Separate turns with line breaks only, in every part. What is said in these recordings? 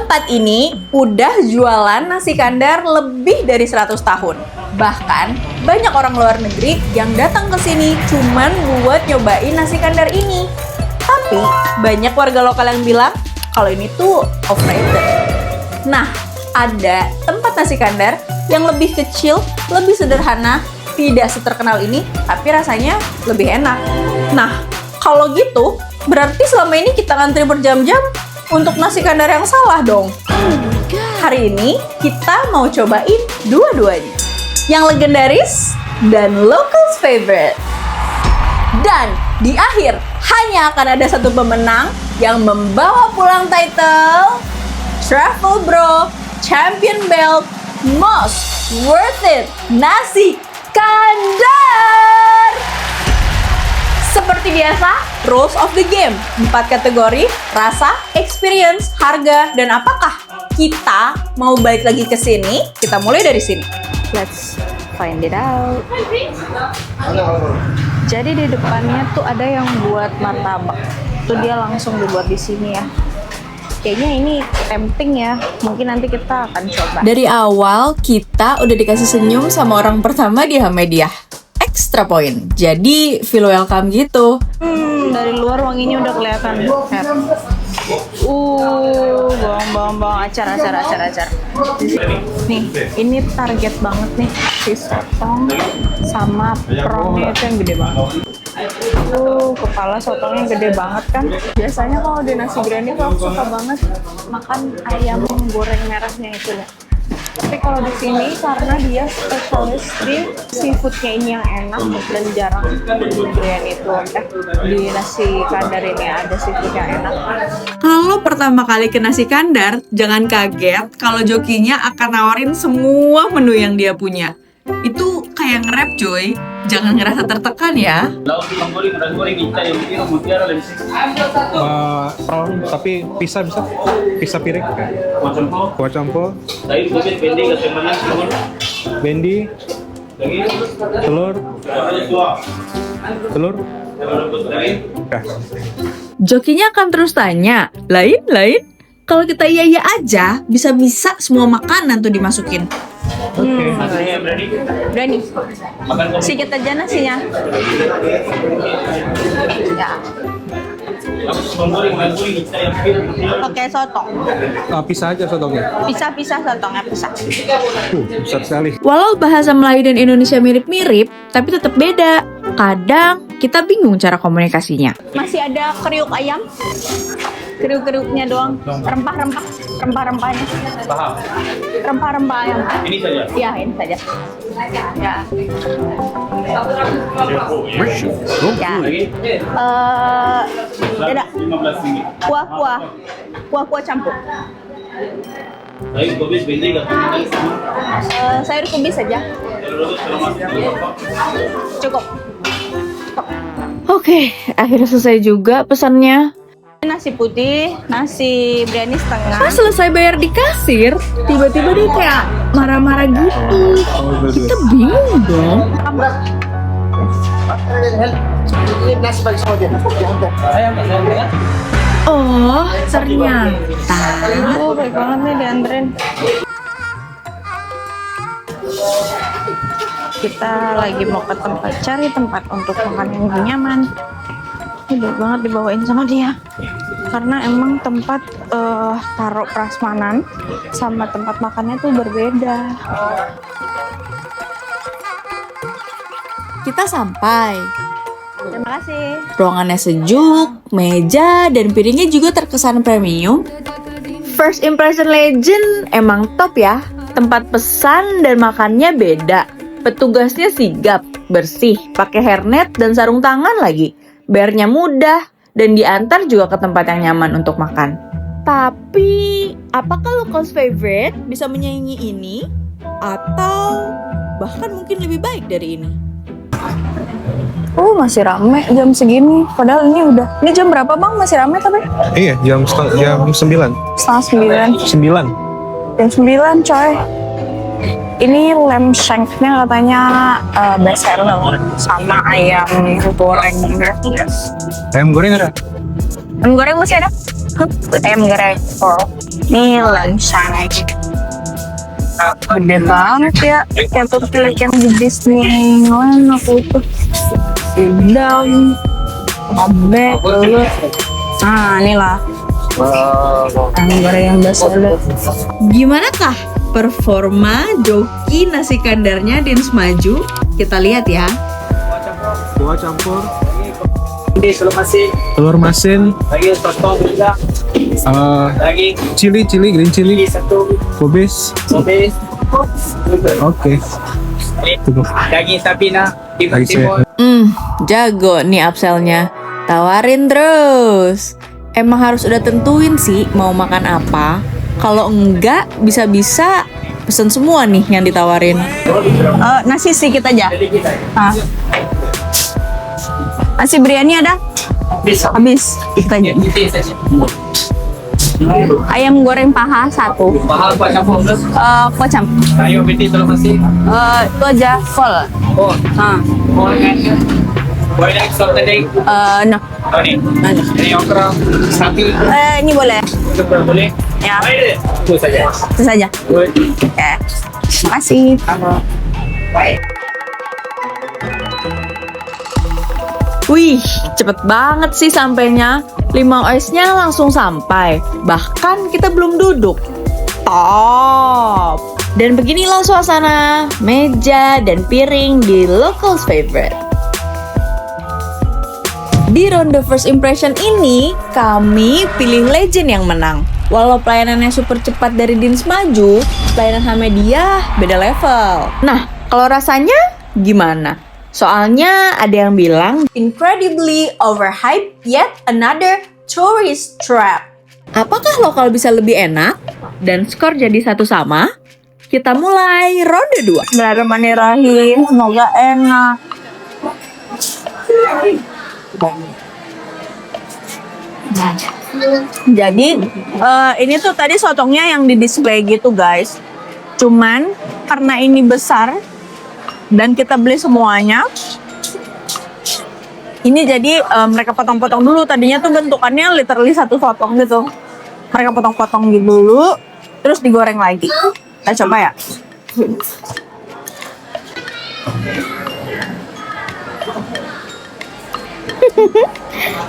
Tempat ini udah jualan nasi kandar lebih dari 100 tahun. Bahkan banyak orang luar negeri yang datang ke sini cuman buat nyobain nasi kandar ini. Tapi banyak warga lokal yang bilang kalau ini tuh overrated. Nah, ada tempat nasi kandar yang lebih kecil, lebih sederhana, tidak seterkenal ini, tapi rasanya lebih enak. Nah, kalau gitu, berarti selama ini kita ngantri berjam-jam untuk nasi kandar yang salah dong. Hari ini kita mau cobain dua-duanya. Yang legendaris dan locals favorite. Dan di akhir hanya akan ada satu pemenang yang membawa pulang title Travel Bro Champion Belt Most Worth It Nasi Kandar. Seperti biasa, rules of the game. 4 kategori, rasa, experience, harga, dan apakah kita mau balik lagi ke sini? Kita mulai dari sini.
Let's find it out. Jadi di depannya tuh ada yang buat martabak. Tuh dia langsung dibuat di sini ya. Kayaknya ini tempting ya. Mungkin nanti kita akan coba.
Dari awal, kita udah dikasih senyum sama orang pertama di Hamadiah. Extra point. Jadi, feel welcome gitu.
Dari luar wanginya udah kelihatan. Bawang acar. Nih, ini target banget nih. Si sotong sama prongnya itu yang gede banget. Kepala sotongnya gede banget kan. Biasanya kalau di nasi biryani tuh aku suka banget makan ayam goreng merahnya itu ya. Tapi kalau di sini karena dia spesialis di seafoodnya ini yang enak dan jarang di biryani itu di nasi kandar ini ada seafood yang enak.
Kalau pertama kali ke nasi kandar, jangan kaget kalau jokinya akan nawarin semua menu yang dia punya. Itu kayak nge-rap coy, jangan ngerasa tertekan ya.
Prawn, tapi pisah bisa? Pisah piring? Kuah campur, bendi, telur. Udah.
Jokinya akan terus tanya, lain? Kalau kita iya aja, bisa-bisa semua makanan tuh dimasukin.
Oke.
Berani. Sedikit aja nasinya. Ya. Pakai sotong.
Pisah aja sotongnya.
Pisah sotongnya pisah.
Besar sekali.
Walau bahasa Melayu dan Indonesia mirip-mirip, tapi tetap beda. Kadang kita bingung cara komunikasinya.
Masih ada kriuk ayam. Kriuk-kriuknya doang. Rempah-rempahnya. Rempah-rempah ayam.
Ini saja.
Iya, ini saja. Ya. Ya. Ada
15 ringgit.
kuah campur.
Sayur kubis bendi nggak punya
Sayur kubis saja. Cukup.
Oke, akhirnya selesai juga pesannya.
Nasi putih, nasi biryani setengah.
Pas selesai bayar di kasir, tiba-tiba dia kayak marah-marah gitu. Kita bingung dong. Oh, ternyata.
Baik banget nih dianterin. Kita lagi mau ke tempat, cari tempat untuk makan yang lebih nyaman. Ini baik banget dibawain sama dia. Karena emang tempat taruh prasmanan sama tempat makannya tuh berbeda.
Kita sampai.
Terima kasih.
Ruangannya sejuk, meja dan piringnya juga terkesan premium. First impression legend emang top ya. Tempat pesan dan makannya beda. Petugasnya sigap, bersih, pakai hairnet dan sarung tangan lagi. Bayarnya mudah dan diantar juga ke tempat yang nyaman untuk makan. Tapi, apakah locals favorite bisa menyaingi ini? Atau bahkan mungkin lebih baik dari ini?
Masih rame jam segini. Padahal ini udah. Ini jam berapa bang? Masih rame tapi?
Iya, jam 9.
Setengah 9.
9.
Jam 9 coy. Ini lamb shanknya katanya best seller sama ayam goreng.
Ayam goreng ada?
Ayam goreng masih ada? Ayam goreng. Oh, ini langsung aja. Gede banget ya. Kayak pemilik yang di Disney. Mana aku tuh? Udang. Bebek. Nah, inilah. Ayam goreng yang biasa ada.
Gimana kah performa joki nasi kandarnya Dins Maju? Kita lihat ya.
Kuah campur,
Ini telur masin,
telur masin,
lagi sotong juga, lagi
chili, green chili,
satu
kubis.
sobis,
Oke. Tunggu.
daging sapi nah,
Lagi
timun.
Jago nih upsellnya. Tawarin terus. Emang harus udah tentuin sih mau makan apa. Kalau enggak, bisa-bisa pesen semua nih yang ditawarin.
Nasi sedikit aja. Ah. Nasi biryani ada?
Bisa.
Habis. Sedikit aja. Ayam goreng paha 1.
Mahal kuah campur terus.
Kocam.
Kayu binti telur masin.
Itu aja full.
Oh, boleh lagi sop tadi.
Nah.
Oh ni, ini okra, sapi,
Ini boleh.
itu pun boleh.
Ya.
Itu saja.
Itu saja.
Boleh.
Ya. Terima kasih.
Baik.
Wih, cepet banget sih sampainya. 5 OS-nya langsung sampai. Bahkan kita belum duduk. Top! Dan beginilah suasana meja dan piring di Locals Favorite. Di ronde first impression ini, kami pilih Legend yang menang. Walau pelayanannya super cepat dari Dins Maju, pelayanan Hamedia beda level. Nah, kalau rasanya gimana? Soalnya ada yang bilang incredibly overhyped yet another tourist trap. Apakah lokal bisa lebih enak? Dan skor jadi 1 sama? Kita mulai ronde 2.
Bismillahirrahmanirrahim. Semoga enak. Jadi ini tuh tadi sotongnya yang di display gitu guys. Cuman karena ini besar dan kita beli semuanya, ini jadi mereka potong-potong dulu. Tadinya tuh bentukannya literally 1 potong gitu. Mereka potong-potong gitu dulu, terus digoreng lagi. Kita coba ya.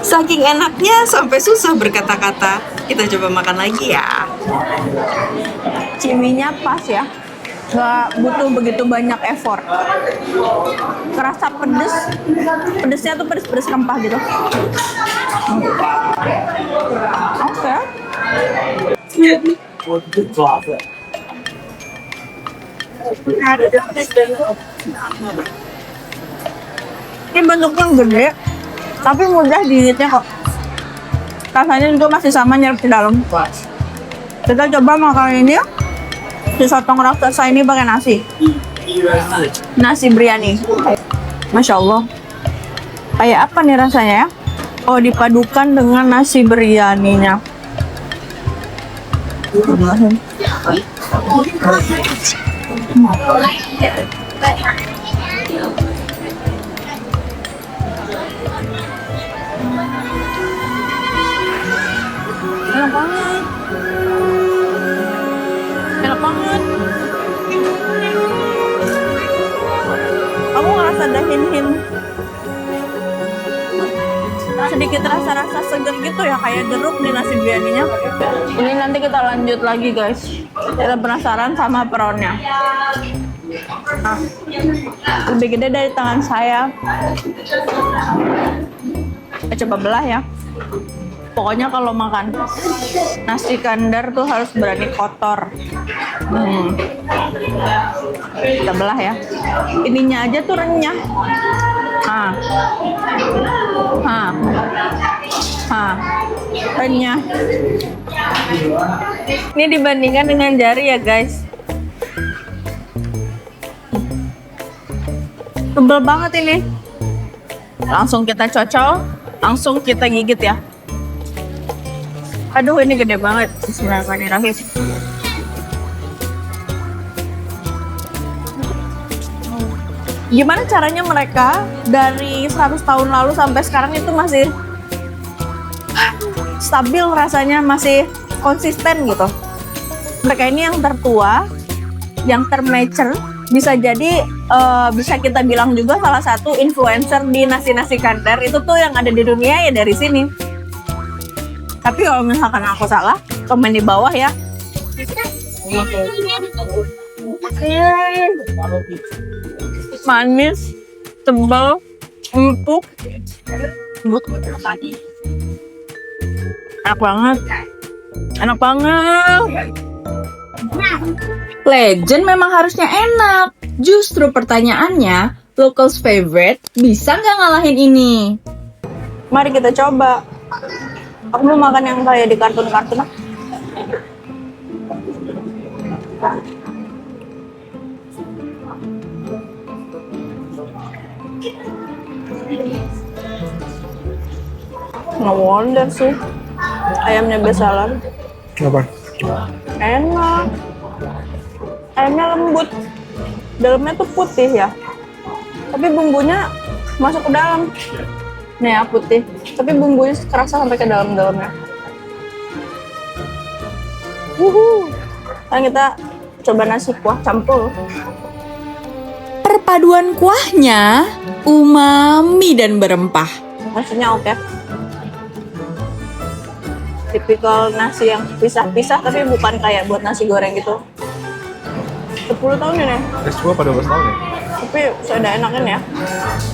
Saking enaknya sampai susah berkata-kata. Kita coba makan lagi ya.
Ciminya pas ya, nggak butuh begitu banyak effort. Kerasa pedes, pedesnya tuh pedes-pedes rempah gitu. Oke. Ini bentuknya gede, tapi mudah digigitnya kok. Rasanya juga masih sama nyerap di dalam. Kita coba makan ini ya. Si sotong raksasa ini pakai nasi. Nasi biryani. Masya Allah. Kayak apa nih rasanya ya? Oh, dipadukan dengan nasi biryaninya. Enak banget. Enak banget. Aku ngerasa ada hin-hin sedikit rasa-rasa seger gitu ya, kayak jeruk di nasi biryaninya. Ini nanti kita lanjut lagi guys. Kita penasaran sama prawnnya. Nah, lebih gede dari tangan saya. Kita coba belah ya. Pokoknya kalau makan nasi kandar tuh harus berani kotor. Kita belah ya. Ininya aja tuh renyah. Renyah. Ini dibandingkan dengan jari ya guys. Tebel banget ini. Langsung kita cocol, langsung kita gigit ya. Aduh, ini gede banget. Bismillahirrahmanirrahim. Gimana caranya mereka dari 100 tahun lalu sampai sekarang itu masih
stabil rasanya, masih konsisten gitu. Mereka ini yang tertua, yang termature, bisa jadi bisa kita bilang juga salah satu influencer di nasi kandar itu tuh yang ada di dunia ya dari sini. Tapi kalau misalkan aku salah, komen di bawah ya. Manis, tebal, empuk, enak banget, enak banget. Legend memang harusnya enak. Justru pertanyaannya, locals favorite bisa nggak ngalahin ini? Mari kita coba. Aku mau makan yang kayak di kartun-kartun. No wonder sih ayamnya bestseller.
Apa?
Enak. Ayamnya lembut. Dalamnya tuh putih ya. Tapi bumbunya masuk ke dalam. Nih ya putih. Tapi bumbunya kerasa sampai ke dalam-dalamnya. Sekarang kita coba nasi kuah campur. Perpaduan kuahnya umami dan berempah. Nasinya oke. Tipikal nasi yang pisah-pisah tapi bukan kayak buat nasi goreng gitu. 10 tahun ini.
S2 pada 12 tahun ya?
Tapi sudah enakin ya.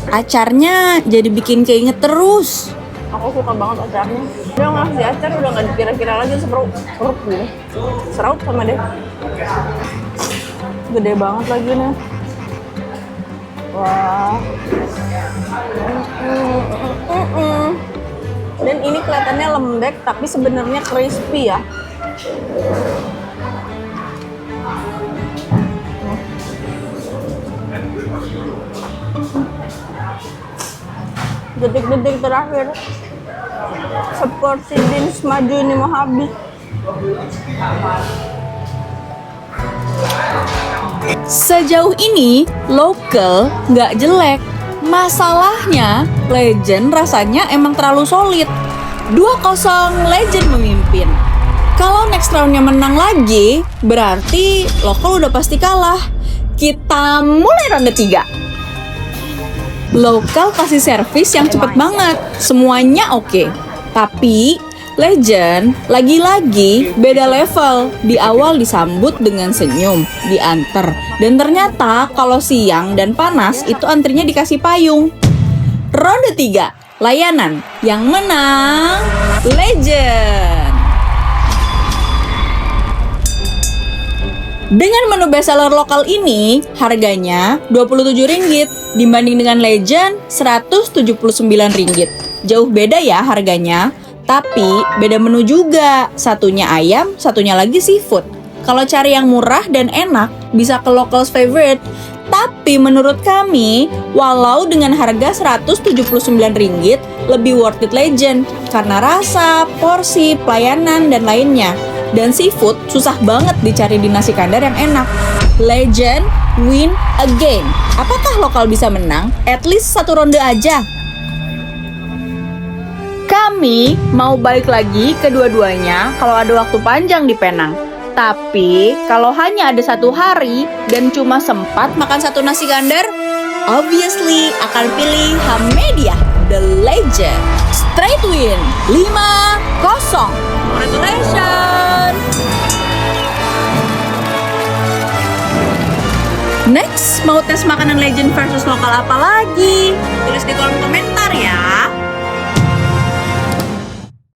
Acarnya jadi bikin keinget terus. Aku suka banget acarnya. Dia ngasih acar udah gak dikira-kira lagi serut gitu. Serut sama deh. Gede banget lagi nih. Wah. Dan ini kelihatannya lembek tapi sebenarnya crispy ya. Detik-detik terakhir seporsi beans maju ini mau habis. Sejauh ini local nggak jelek. Masalahnya Legend rasanya emang terlalu solid. 2-0 Legend memimpin. Kalau next roundnya menang lagi, berarti local udah pasti kalah. Kita mulai ronde 3. Lokal kasih servis yang cepet banget, semuanya oke. Tapi Legend lagi-lagi beda level. Di awal disambut dengan senyum, diantar. Dan ternyata kalau siang dan panas itu antrinya dikasih payung. Ronde 3, layanan. Yang menang Legend. Dengan menu bestseller lokal ini, harganya Rp27 dibanding dengan Legend Rp179. Jauh beda ya harganya, tapi beda menu juga. Satunya ayam, satunya lagi seafood. Kalau cari yang murah dan enak, bisa ke locals favorite. Tapi menurut kami, walau dengan harga Rp179, lebih worth it Legend. Karena rasa, porsi, pelayanan, dan lainnya. Dan seafood susah banget dicari di nasi kandar yang enak. Legend win again. Apakah lokal bisa menang? At least 1 ronde aja. Kami mau balik lagi ke dua-duanya kalau ada waktu panjang di Penang. Tapi kalau hanya ada 1 hari dan cuma sempat makan 1 nasi kandar, obviously akan pilih Hamedia The Legend. Straight win 5-0. Congratulations. Next, mau tes makanan Legend versus lokal apa lagi? Tulis di kolom komentar.